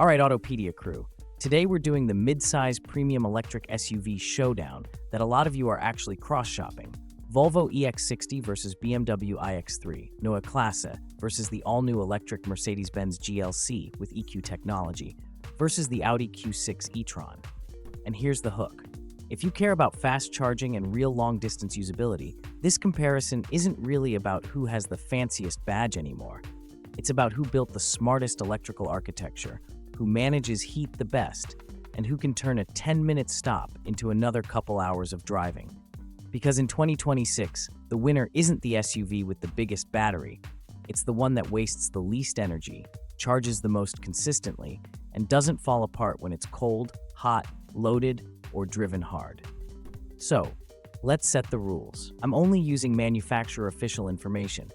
Alright, Auto Pedia crew. Today we're doing the mid-size premium electric SUV showdown that a lot of you are actually cross-shopping. Volvo EX60 versus BMW iX3 Neue Klasse versus the all-new electric Mercedes-Benz GLC with EQ technology versus the Audi Q6 e-tron. And here's the hook. If you care about fast charging and real long-distance usability, this comparison isn't really about who has the fanciest badge anymore. It's about who built the smartest electrical architecture, who manages heat the best, and who can turn a 10-minute stop into another couple hours of driving. Because in 2026, the winner isn't the SUV with the biggest battery, it's the one that wastes the least energy, charges the most consistently, and doesn't fall apart when it's cold, hot, loaded, or driven hard. So, let's set the rules. I'm only using manufacturer official information.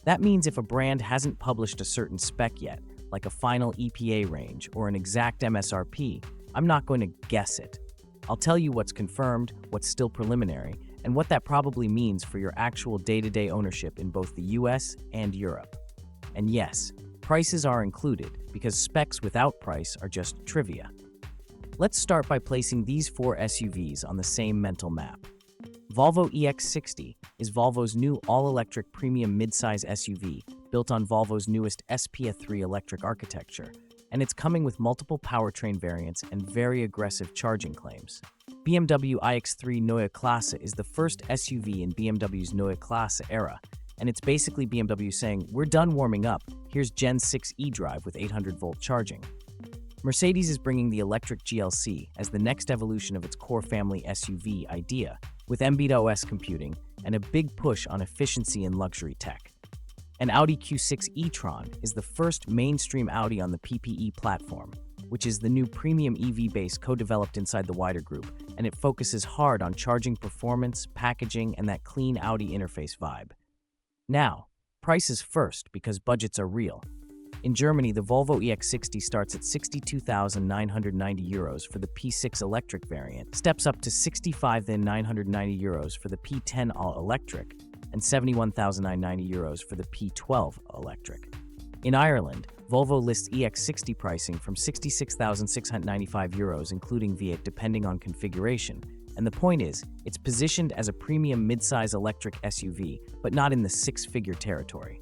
That means if a brand hasn't published a certain spec yet, like a final EPA range or an exact MSRP, I'm not going to guess it. I'll tell you what's confirmed, what's still preliminary, and what that probably means for your actual day-to-day ownership in both the US and Europe. And yes, prices are included, because specs without price are just trivia. Let's start by placing these four SUVs on the same mental map. Volvo EX60 is Volvo's new all-electric premium midsize SUV built on Volvo's newest SPA3 electric architecture, and it's coming with multiple powertrain variants and very aggressive charging claims. BMW iX3 Neue Klasse is the first SUV in BMW's Neue Klasse era, and it's basically BMW saying, we're done warming up, here's Gen 6 eDrive with 800-volt charging. Mercedes is bringing the electric GLC as the next evolution of its core family SUV idea, with MBIT OS computing and a big push on efficiency and luxury tech. And Audi Q6 e-tron is the first mainstream Audi on the PPE platform, which is the new premium EV base co-developed inside the wider group, and it focuses hard on charging performance, packaging, and that clean Audi interface vibe. Now, prices first because budgets are real. In Germany, the Volvo EX60 starts at €62,990 for the P6 electric variant, steps up to €65,990 for the P10 all-electric, and €71,990 for the P12 electric. In Ireland, Volvo lists EX60 pricing from €66,695 including VAT depending on configuration, and the point is, it's positioned as a premium midsize electric SUV, but not in the six-figure territory.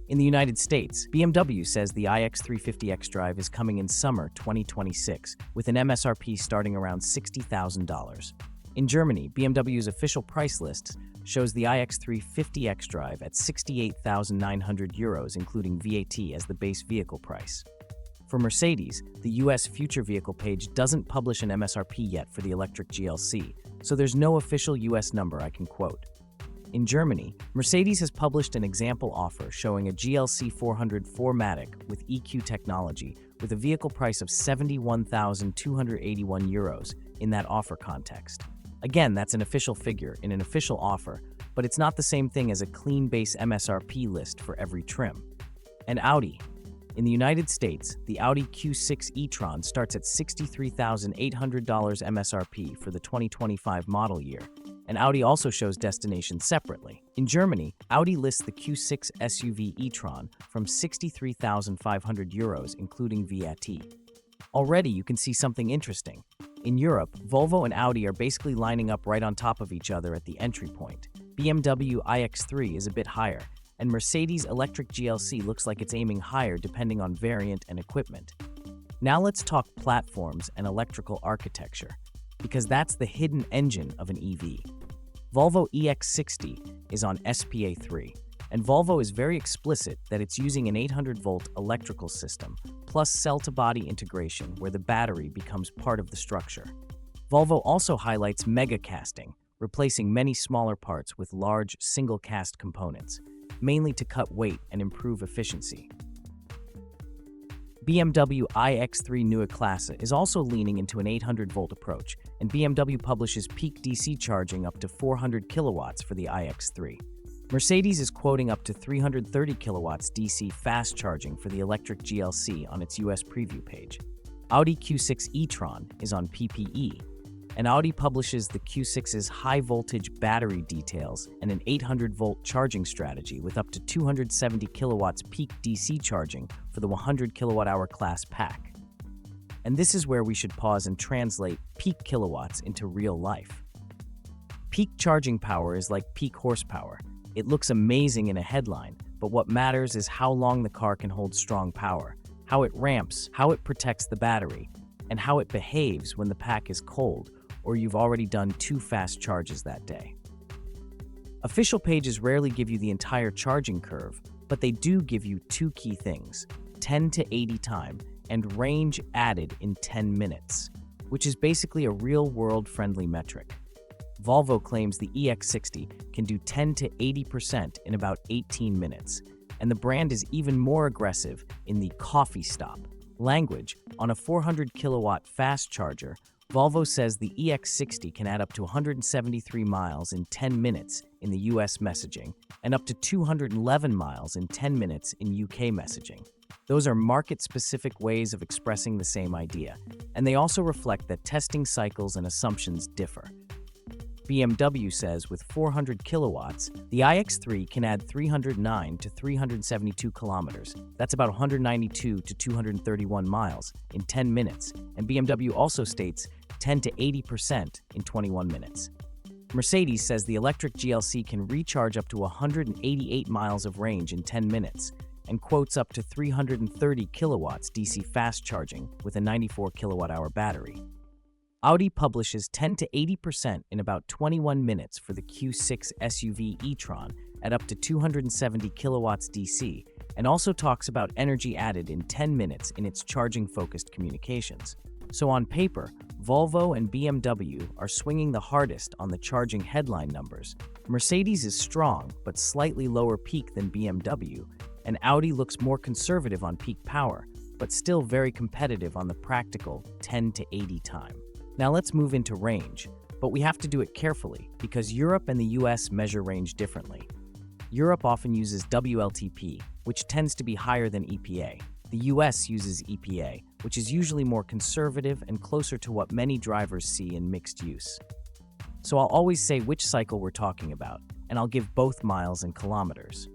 In the United States, BMW says the iX3 xDrive is coming in summer 2026, with an MSRP starting around $60,000. In Germany, BMW's official price list shows the iX3 xDrive at €68,900 including VAT as the base vehicle price. For Mercedes, the US future vehicle page doesn't publish an MSRP yet for the electric GLC, so there's no official US number I can quote. In Germany, Mercedes has published an example offer showing a GLC 400 4MATIC with EQ technology with a vehicle price of €71,281 in that offer context. Again, that's an official figure in an official offer, but it's not the same thing as a clean base MSRP list for every trim. And Audi. In the United States, the Audi Q6 e-tron starts at $63,800 MSRP for the 2025 model year, and Audi also shows destinations separately. In Germany, Audi lists the Q6 SUV e-tron from €63,500 including VAT. Already you can see something interesting. In Europe, Volvo and Audi are basically lining up right on top of each other at the entry point. BMW iX3 is a bit higher, and Mercedes electric GLC looks like it's aiming higher depending on variant and equipment. Now let's talk platforms and electrical architecture, because that's the hidden engine of an EV. Volvo EX60 is on SPA3, and Volvo is very explicit that it's using an 800-volt electrical system, plus cell-to-body integration where the battery becomes part of the structure. Volvo also highlights mega-casting, replacing many smaller parts with large, single-cast components, mainly to cut weight and improve efficiency. BMW iX3 Neue Klasse is also leaning into an 800-volt approach, and BMW publishes peak DC charging up to 400 kilowatts for the iX3. Mercedes is quoting up to 330 kilowatts DC fast charging for the electric GLC on its US preview page. Audi Q6 e-tron is on PPE, and Audi publishes the Q6's high-voltage battery details and an 800-volt charging strategy with up to 270 kilowatts peak DC charging for the 100 kilowatt-hour class pack. And this is where we should pause and translate peak kilowatts into real life. Peak charging power is like peak horsepower. It looks amazing in a headline, but what matters is how long the car can hold strong power, how it ramps, how it protects the battery, and how it behaves when the pack is cold or you've already done 2 fast charges that day. Official pages rarely give you the entire charging curve, but they do give you 2 key things: 10 to 80 time and range added in 10 minutes, which is basically a real-world friendly metric. Volvo claims the EX60 can do 10 to 80% in about 18 minutes, and the brand is even more aggressive in the coffee stop language. On a 400 kilowatt fast charger, Volvo says the EX60 can add up to 173 miles in 10 minutes in the US messaging and up to 211 miles in 10 minutes in UK messaging. Those are market-specific ways of expressing the same idea, and they also reflect that testing cycles and assumptions differ. BMW says with 400 kilowatts, the iX3 can add 309 to 372 kilometers. That's about 192 to 231 miles in 10 minutes, and BMW also states 10 to 80% in 21 minutes. Mercedes says the electric GLC can recharge up to 188 miles of range in 10 minutes, and quotes up to 330 kilowatts DC fast charging with a 94 kilowatt-hour battery. Audi publishes 10 to 80% in about 21 minutes for the Q6 SUV e-tron at up to 270 kilowatts DC, and also talks about energy added in 10 minutes in its charging-focused communications. So on paper, Volvo and BMW are swinging the hardest on the charging headline numbers. Mercedes is strong but slightly lower peak than BMW, and Audi looks more conservative on peak power, but still very competitive on the practical 10 to 80 time. Now let's move into range, but we have to do it carefully because Europe and the US measure range differently. Europe often uses WLTP, which tends to be higher than EPA. The US uses EPA, which is usually more conservative and closer to what many drivers see in mixed use. So I'll always say which cycle we're talking about, and I'll give both miles and kilometers.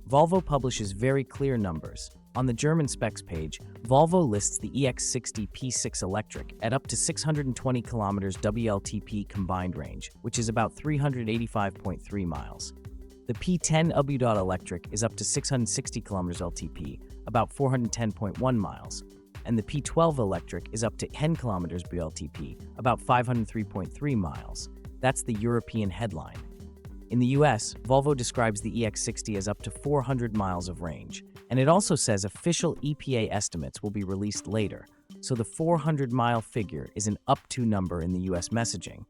Volvo publishes very clear numbers. On the German specs page, Volvo lists the EX60 P6 electric at up to 620 kilometers WLTP combined range, which is about 385.3 miles. The P10 UBU electric is up to 660 kilometers LTP, about 410.1 miles, and the P12 electric is up to 10 kilometers WLTP, about 503.3 miles. That's the European headline. In the US, Volvo describes the EX60 as up to 400 miles of range, and it also says official EPA estimates will be released later, so the 400-mile figure is an up-to number in the US messaging,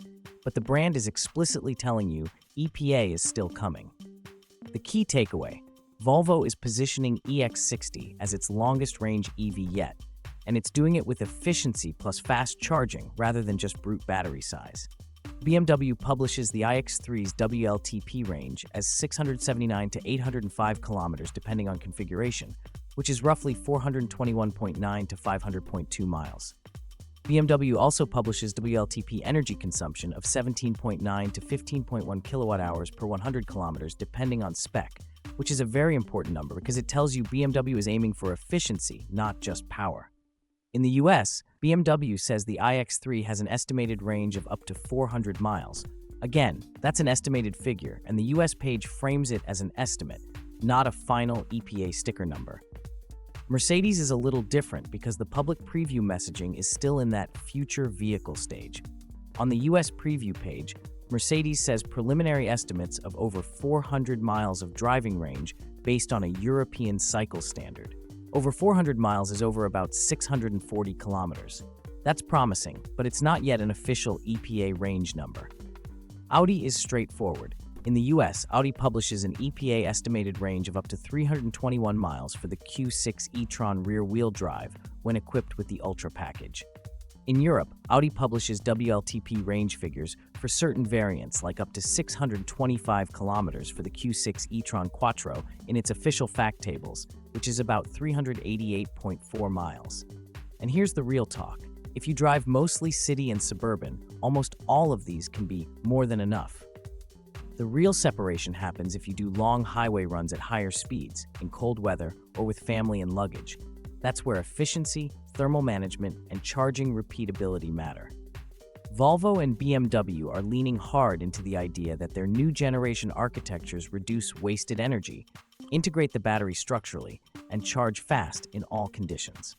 but the brand is explicitly telling you EPA is still coming. The key takeaway: Volvo is positioning EX60 as its longest-range EV yet, and it's doing it with efficiency plus fast charging rather than just brute battery size. BMW publishes the iX3's WLTP range as 679 to 805 kilometers depending on configuration, which is roughly 421.9 to 500.2 miles. BMW also publishes WLTP energy consumption of 17.9 to 15.1 kilowatt-hours per 100 kilometers depending on spec, which is a very important number because it tells you BMW is aiming for efficiency, not just power. In the US, BMW says the iX3 has an estimated range of up to 400 miles. Again, that's an estimated figure, and the US page frames it as an estimate, not a final EPA sticker number. Mercedes is a little different because the public preview messaging is still in that future vehicle stage. On the US preview page, Mercedes says preliminary estimates of over 400 miles of driving range based on a European cycle standard. Over 400 miles is over about 640 kilometers. That's promising, but it's not yet an official EPA range number. Audi is straightforward. In the US, Audi publishes an EPA estimated range of up to 321 miles for the Q6 e-tron rear-wheel drive when equipped with the Ultra package. In Europe, Audi publishes WLTP range figures for certain variants like up to 625 kilometers for the Q6 e-tron Quattro in its official fact tables, which is about 388.4 miles. And here's the real talk. If you drive mostly city and suburban, almost all of these can be more than enough. The real separation happens if you do long highway runs at higher speeds, in cold weather, or with family and luggage. That's where efficiency, thermal management, and charging repeatability matter. Volvo and BMW are leaning hard into the idea that their new generation architectures reduce wasted energy, integrate the battery structurally, and charge fast in all conditions.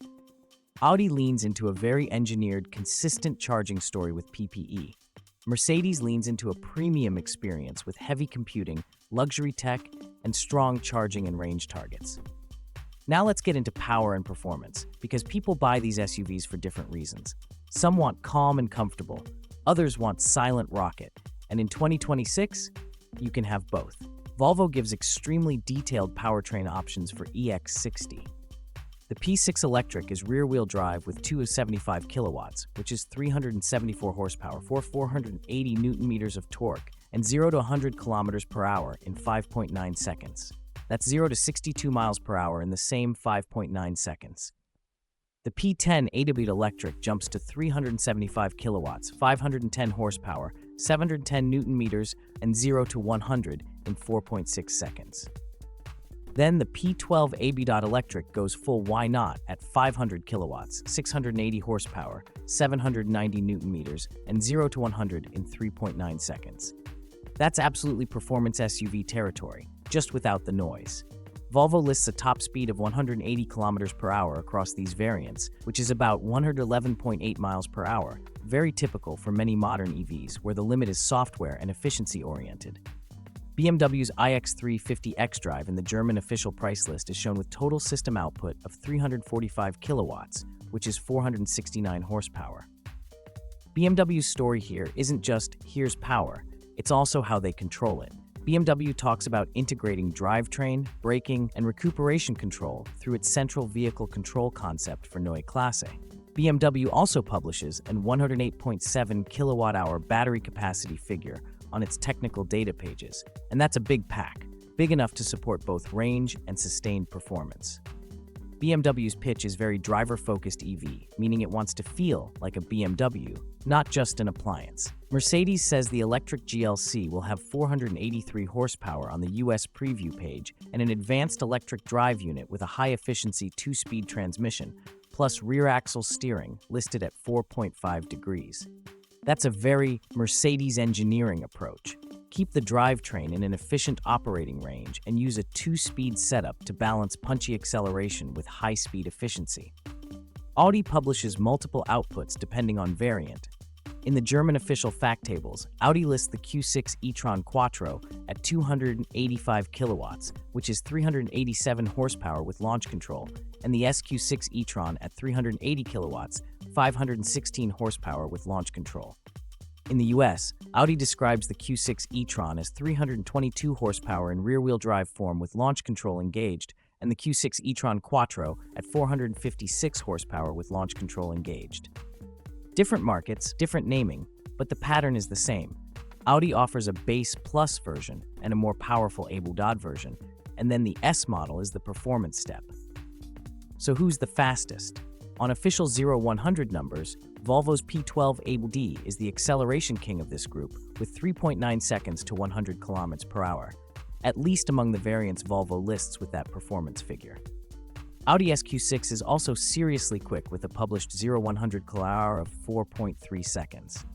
Audi leans into a very engineered, consistent charging story with PPE. Mercedes leans into a premium experience with heavy computing, luxury tech, and strong charging and range targets. Now let's get into power and performance, because people buy these SUVs for different reasons. Some want calm and comfortable, others want silent rocket, and in 2026, you can have both. Volvo gives extremely detailed powertrain options for EX60. The P6 electric is rear-wheel drive with 275 kilowatts, which is 374 horsepower for 480 newton-meters of torque, and 0 to 100 kilometers per hour in 5.9 seconds. That's 0 to 62 miles per hour in the same 5.9 seconds. The P10 8-speed electric jumps to 375 kilowatts, 510 horsepower, 710 newton-meters, and 0 to 100 in 4.6 seconds. Then the P12 AB electric goes full why not at 500 kilowatts, 680 horsepower, 790 newton-meters, and 0 to 100 in 3.9 seconds. That's absolutely performance SUV territory, just without the noise. Volvo lists a top speed of 180 kilometers per hour across these variants, which is about 111.8 miles per hour, very typical for many modern EVs where the limit is software and efficiency-oriented. BMW's iX3 50 xDrive in the German official price list is shown with total system output of 345 kilowatts, which is 469 horsepower. BMW's story here isn't just, here's power, it's also how they control it. BMW talks about integrating drivetrain, braking, and recuperation control through its central vehicle control concept for Neue Klasse. BMW also publishes an 108.7 kilowatt-hour battery capacity figure on its technical data pages, and that's a big pack, big enough to support both range and sustained performance. BMW's pitch is very driver-focused EV, meaning it wants to feel like a BMW, not just an appliance. Mercedes says the electric GLC will have 483 horsepower on the US preview page and an advanced electric drive unit with a high-efficiency 2-speed transmission, plus rear-axle steering, listed at 4.5 degrees. That's a very Mercedes engineering approach. Keep the drivetrain in an efficient operating range and use a 2-speed setup to balance punchy acceleration with high-speed efficiency. Audi publishes multiple outputs depending on variant. In the German official fact tables, Audi lists the Q6 e-tron Quattro at 285 kilowatts, which is 387 horsepower with launch control, and the SQ6 e-tron at 380 kilowatts, 516 horsepower with launch control. In the US, Audi describes the Q6 e-tron as 322 horsepower in rear-wheel drive form with launch control engaged, and the Q6 e-tron Quattro at 456 horsepower with launch control engaged. Different markets, different naming, but the pattern is the same. Audi offers a base plus version and a more powerful ABUDAD version, and then the S model is the performance step. So who's the fastest? On official 0-100 numbers, Volvo's P12 ABUD is the acceleration king of this group, with 3.9 seconds to 100 km per hour, at least among the variants Volvo lists with that performance figure. Audi SQ6 is also seriously quick with a published 0-100 km/h of 4.3 seconds.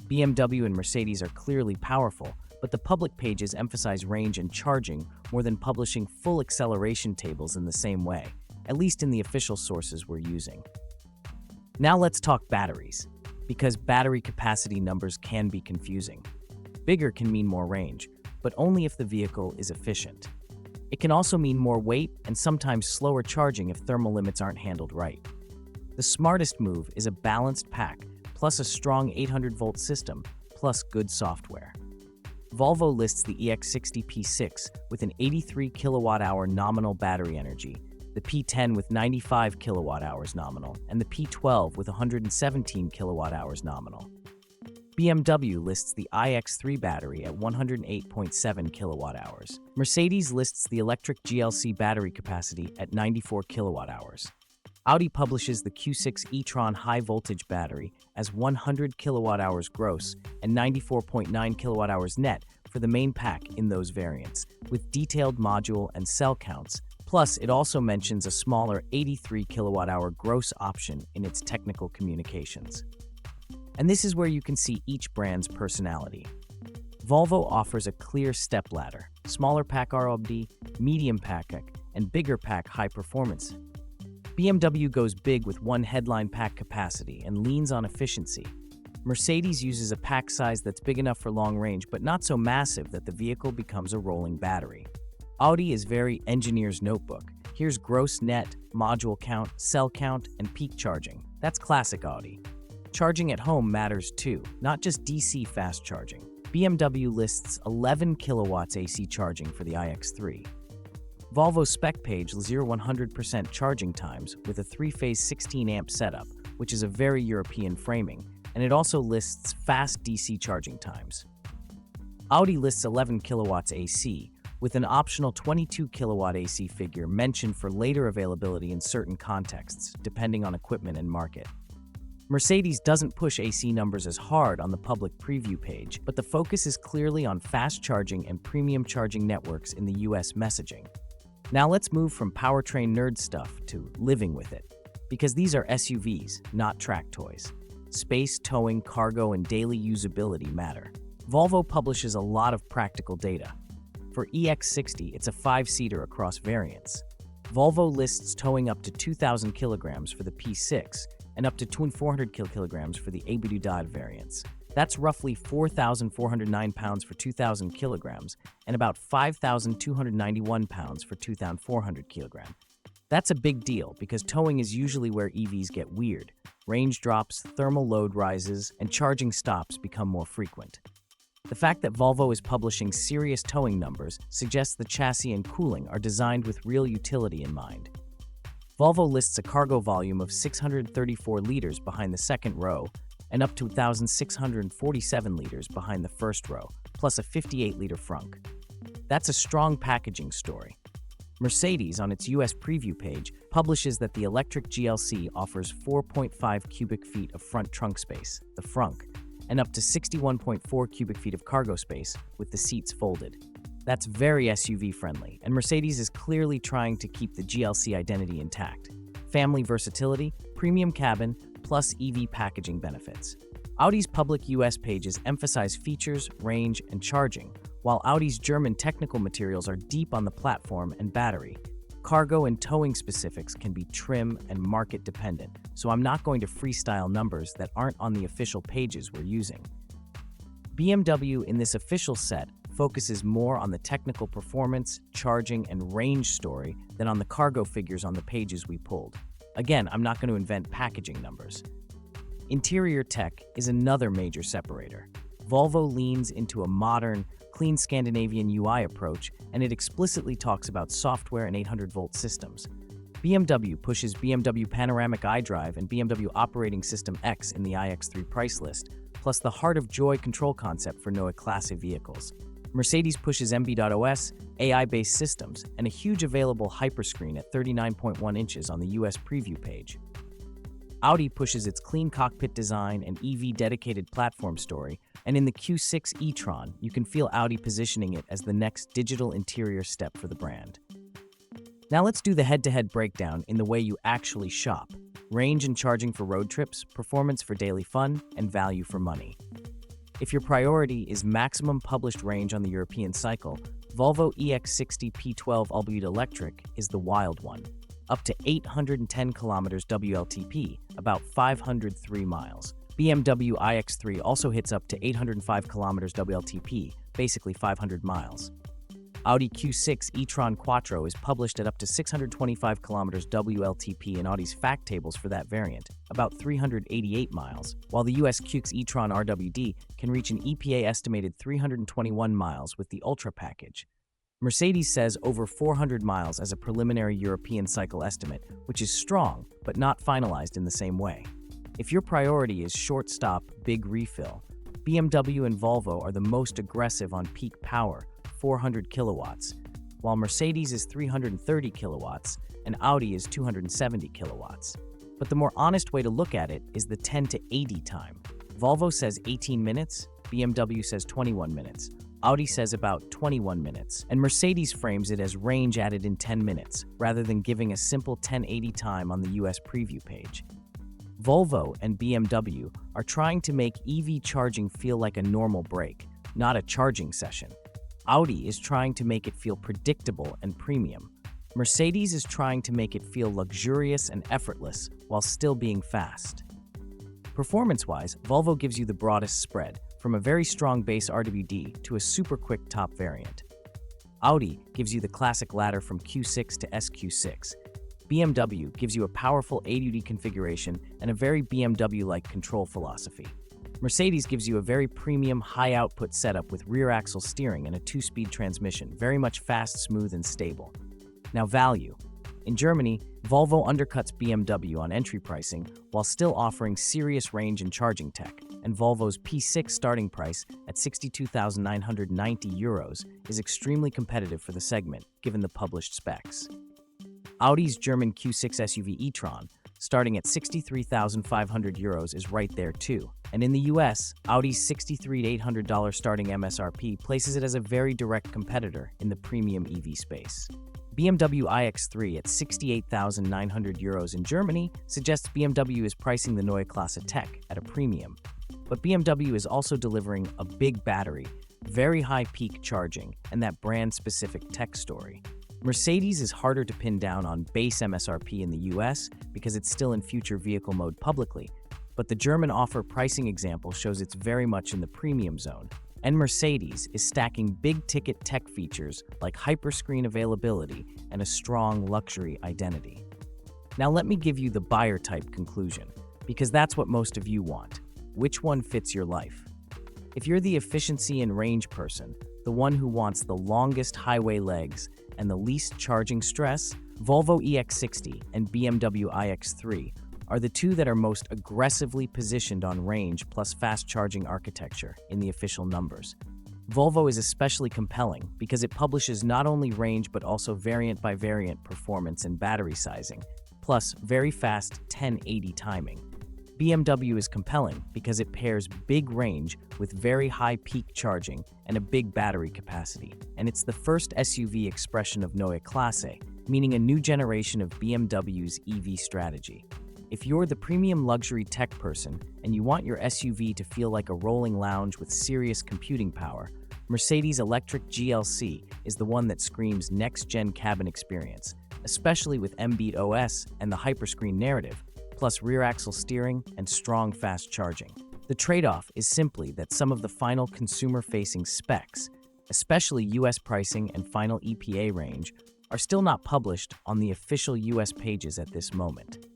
BMW and Mercedes are clearly powerful, but the public pages emphasize range and charging more than publishing full acceleration tables in the same way, at least in the official sources we're using. Now let's talk batteries, because battery capacity numbers can be confusing. Bigger can mean more range, but only if the vehicle is efficient. It can also mean more weight and sometimes slower charging if thermal limits aren't handled right. The smartest move is a balanced pack, plus a strong 800-volt system, plus good software. Volvo lists the EX60 P6 with an 83 kilowatt-hour nominal battery energy, the P10 with 95 kilowatt-hours nominal, and the P12 with 117 kilowatt-hours nominal. BMW lists the iX3 battery at 108.7 kilowatt-hours. Mercedes lists the electric GLC battery capacity at 94 kilowatt-hours. Audi publishes the Q6 e-tron high-voltage battery as 100 kilowatt-hours gross and 94.9 kilowatt-hours net for the main pack in those variants, with detailed module and cell counts, Plus, it also mentions a smaller 83 kilowatt-hour gross option in its technical communications. And this is where you can see each brand's personality. Volvo offers a clear stepladder: smaller pack ROBD, medium pack, and bigger pack high performance. BMW goes big with one headline pack capacity and leans on efficiency. Mercedes uses a pack size that's big enough for long range but not so massive that the vehicle becomes a rolling battery. Audi is very engineer's notebook. Here's gross net, module count, cell count, and peak charging. That's classic Audi. Charging at home matters too, not just DC fast charging. BMW lists 11 kilowatts AC charging for the iX3. Volvo's spec page 0-100% charging times with a 3-phase 16-amp setup, which is a very European framing, and it also lists fast DC charging times. Audi lists 11 kilowatts AC, with an optional 22 kilowatt AC figure mentioned for later availability in certain contexts, depending on equipment and market. Mercedes doesn't push AC numbers as hard on the public preview page, but the focus is clearly on fast charging and premium charging networks in the US messaging. Now let's move from powertrain nerd stuff to living with it, because these are SUVs, not track toys. Space, towing, cargo, and daily usability matter. Volvo publishes a lot of practical data. For EX60, it's a 5-seater across variants. Volvo lists towing up to 2,000 kilograms for the P6 and up to 2,400 kilograms for the Abidudad variants. That's roughly 4,409 pounds for 2,000 kilograms and about 5,291 pounds for 2,400 kilograms. That's a big deal because towing is usually where EVs get weird. Range drops, thermal load rises, and charging stops become more frequent. The fact that Volvo is publishing serious towing numbers suggests the chassis and cooling are designed with real utility in mind. Volvo lists a cargo volume of 634 liters behind the second row and up to 1,647 liters behind the first row, plus a 58-liter frunk. That's a strong packaging story. Mercedes, on its US preview page, publishes that the electric GLC offers 4.5 cubic feet of front trunk space, the frunk, and up to 61.4 cubic feet of cargo space with the seats folded. That's very SUV-friendly, and Mercedes is clearly trying to keep the GLC identity intact. Family versatility, premium cabin, plus EV packaging benefits. Audi's public US pages emphasize features, range, and charging, while Audi's German technical materials are deep on the platform and battery. Cargo and towing specifics can be trim and market dependent, so I'm not going to freestyle numbers that aren't on the official pages we're using. BMW in this official set focuses more on the technical performance, charging, and range story than on the cargo figures on the pages we pulled. Again, I'm not going to invent packaging numbers. Interior tech is another major separator. Volvo leans into a modern, clean Scandinavian UI approach, and it explicitly talks about software and 800-volt systems. BMW pushes BMW Panoramic iDrive and BMW Operating System X in the iX3 price list, plus the Heart of Joy control concept for Neue Klasse vehicles. Mercedes pushes MB.OS, AI-based systems, and a huge available hyperscreen at 39.1 inches on the US preview page. Audi pushes its clean cockpit design and EV-dedicated platform story, and in the Q6 e-tron, you can feel Audi positioning it as the next digital interior step for the brand. Now let's do the head-to-head breakdown in the way you actually shop. Range and charging for road trips, performance for daily fun, and value for money. If your priority is maximum published range on the European cycle, Volvo EX60 P12 all-wheel electric is the wild one. Up to 810 kilometers WLTP, about 503 miles. BMW iX3 also hits up to 805 kilometers WLTP, basically 500 miles. Audi Q6 e-tron Quattro is published at up to 625 kilometers WLTP in Audi's fact tables for that variant, about 388 miles, while the US Q6 e-tron RWD can reach an EPA-estimated 321 miles with the Ultra package. Mercedes says over 400 miles as a preliminary European cycle estimate, which is strong, but not finalized in the same way. If your priority is short stop, big refill, BMW and Volvo are the most aggressive on peak power, 400 kilowatts, while Mercedes is 330 kilowatts and Audi is 270 kilowatts. But the more honest way to look at it is the 10 to 80 time. Volvo says 18 minutes, BMW says 21 minutes. Audi says about 21 minutes, and Mercedes frames it as range added in 10 minutes, rather than giving a simple 1080 time on the US preview page. Volvo and BMW are trying to make EV charging feel like a normal break, not a charging session. Audi is trying to make it feel predictable and premium. Mercedes is trying to make it feel luxurious and effortless while still being fast. Performance-wise, Volvo gives you the broadest spread, from a very strong base RWD to a super quick top variant. Audi gives you the classic ladder from Q6 to SQ6. BMW gives you a powerful ADD configuration and a very BMW-like control philosophy. Mercedes gives you a very premium, high-output setup with rear-axle steering and a 2-speed transmission, very much fast, smooth, and stable. Now, value. In Germany, Volvo undercuts BMW on entry pricing while still offering serious range and charging tech, and Volvo's P6 starting price at €62,990 is extremely competitive for the segment, given the published specs. Audi's German Q6 SUV e-tron, starting at €63,500 is right there too. And in the US, Audi's $63,800 starting MSRP places it as a very direct competitor in the premium EV space. BMW iX3 at €68,900 in Germany suggests BMW is pricing the Neue Klasse tech at a premium. But BMW is also delivering a big battery, very high peak charging, and that brand-specific tech story. Mercedes is harder to pin down on base MSRP in the US because it's still in future vehicle mode publicly, but the German offer pricing example shows it's very much in the premium zone. And Mercedes is stacking big-ticket tech features like hyperscreen availability and a strong luxury identity. Now let me give you the buyer-type conclusion, because that's what most of you want. Which one fits your life? If you're the efficiency and range person, the one who wants the longest highway legs and the least charging stress, Volvo EX60 and BMW iX3 are the two that are most aggressively positioned on range plus fast charging architecture in the official numbers. Volvo is especially compelling because it publishes not only range but also variant by variant performance and battery sizing, plus very fast 1080 timing. BMW is compelling because it pairs big range with very high peak charging and a big battery capacity, and it's the first SUV expression of Neue Klasse, meaning a new generation of BMW's EV strategy. If you're the premium luxury tech person and you want your SUV to feel like a rolling lounge with serious computing power, Mercedes electric GLC is the one that screams next-gen cabin experience, especially with M-Beat OS and the hyperscreen narrative, plus rear-axle steering and strong fast charging. The trade-off is simply that some of the final consumer-facing specs, especially US pricing and final EPA range, are still not published on the official US pages at this moment.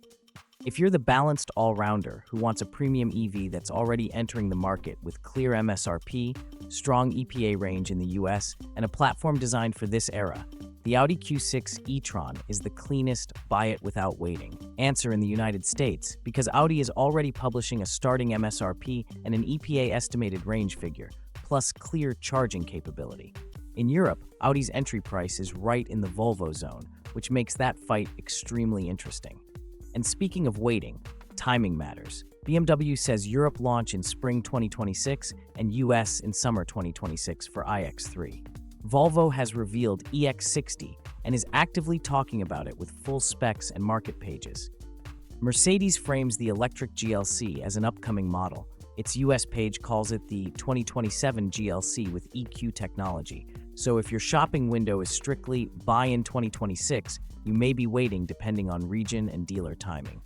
If you're the balanced all-rounder who wants a premium EV that's already entering the market with clear MSRP, strong EPA range in the US, and a platform designed for this era, the Audi Q6 e-tron is the cleanest buy-it-without-waiting answer in the United States because Audi is already publishing a starting MSRP and an EPA estimated range figure, plus clear charging capability. In Europe, Audi's entry price is right in the Volvo zone, which makes that fight extremely interesting. And speaking of waiting, timing matters. BMW says Europe launch in spring 2026 and US in summer 2026 for iX3. Volvo has revealed EX60 and is actively talking about it with full specs and market pages. Mercedes frames the electric GLC as an upcoming model. Its US page calls it the 2027 GLC with EQ technology. So if your shopping window is strictly buy in 2026, you may be waiting depending on region and dealer timing.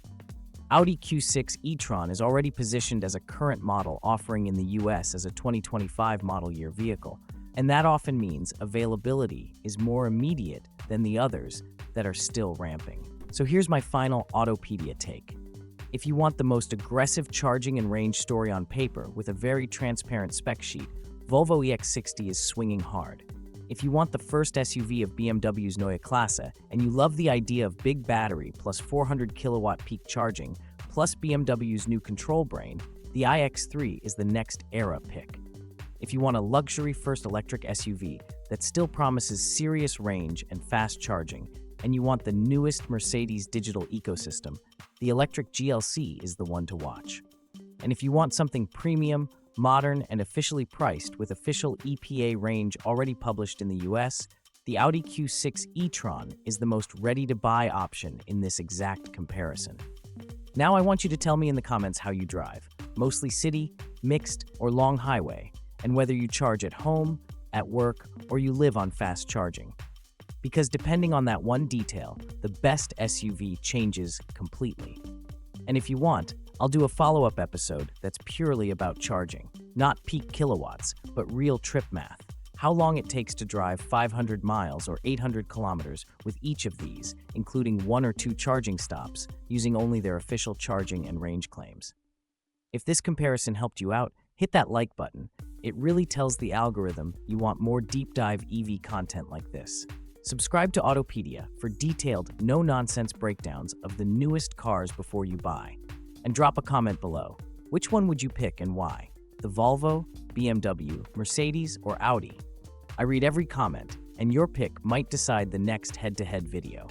Audi Q6 e-tron is already positioned as a current model offering in the US as a 2025 model year vehicle, and that often means availability is more immediate than the others that are still ramping. So here's my final Auto Pedia take. If you want the most aggressive charging and range story on paper with a very transparent spec sheet, Volvo EX60 is swinging hard. If you want the first SUV of BMW's Neue Klasse, and you love the idea of big battery plus 400 kilowatt peak charging, plus BMW's new control brain, the iX3 is the next era pick. If you want a luxury first electric SUV that still promises serious range and fast charging, and you want the newest Mercedes digital ecosystem, the electric GLC is the one to watch. And if you want something premium, modern, and officially priced with official EPA range already published in the US, the Audi Q6 e-tron is the most ready-to-buy option in this exact comparison. Now I want you to tell me in the comments how you drive, mostly city, mixed, or long highway, and whether you charge at home, at work, or you live on fast charging. Because depending on that one detail, the best SUV changes completely. And if you want, I'll do a follow-up episode that's purely about charging, not peak kilowatts, but real trip math. How long it takes to drive 500 miles or 800 kilometers with each of these, including 1 or 2 charging stops, using only their official charging and range claims. If this comparison helped you out, hit that like button. It really tells the algorithm you want more deep dive EV content like this. Subscribe to Auto Pedia for detailed, no-nonsense breakdowns of the newest cars before you buy. And drop a comment below. Which one would you pick and why? The Volvo, BMW, Mercedes, or Audi? I read every comment, and your pick might decide the next head-to-head video.